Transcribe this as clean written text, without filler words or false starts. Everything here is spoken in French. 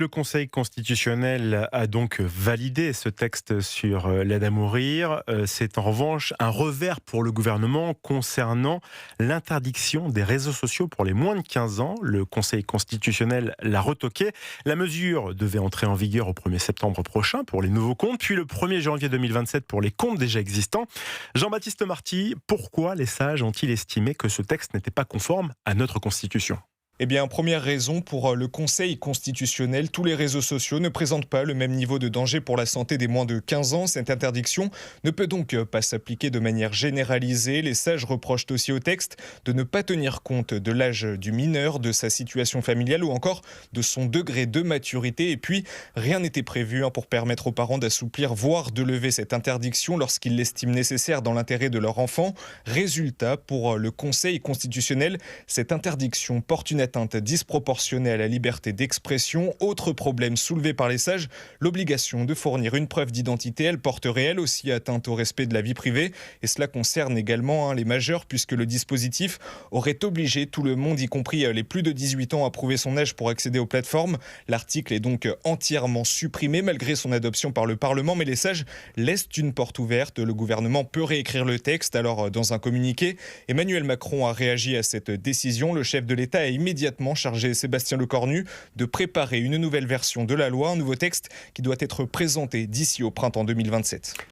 Le Conseil constitutionnel a donc validé ce texte sur l'aide à mourir. C'est en revanche un revers pour le gouvernement concernant l'interdiction des réseaux sociaux pour les moins de 15 ans. Le Conseil constitutionnel l'a retoqué. La mesure devait entrer en vigueur au 1er septembre prochain pour les nouveaux comptes, puis le 1er janvier 2027 pour les comptes déjà existants. Jean-Baptiste Marty, pourquoi les sages ont-ils estimé que ce texte n'était pas conforme à notre Constitution ? Eh bien, première raison pour le Conseil constitutionnel, tous les réseaux sociaux ne présentent pas le même niveau de danger pour la santé des moins de 15 ans. Cette interdiction ne peut donc pas s'appliquer de manière généralisée. Les sages reprochent aussi au texte de ne pas tenir compte de l'âge du mineur, de sa situation familiale ou encore de son degré de maturité. Et puis, rien n'était prévu pour permettre aux parents d'assouplir, voire de lever cette interdiction lorsqu'ils l'estiment nécessaire dans l'intérêt de leur enfant. Résultat, pour le Conseil constitutionnel, cette interdiction porte une atteinte disproportionnée à la liberté d'expression. Autre problème soulevé par les sages, l'obligation de fournir une preuve d'identité. Elle porterait elle aussi atteinte au respect de la vie privée. Et cela concerne également les majeurs, puisque le dispositif aurait obligé tout le monde, y compris les plus de 18 ans, à prouver son âge pour accéder aux plateformes. L'article est donc entièrement supprimé malgré son adoption par le Parlement. Mais les sages laissent une porte ouverte. Le gouvernement peut réécrire le texte. Alors, dans un communiqué, Emmanuel Macron a réagi à cette décision. Le chef de l'État a immédiatement chargé Sébastien Lecornu de préparer une nouvelle version de la loi, un nouveau texte qui doit être présenté d'ici au printemps 2027.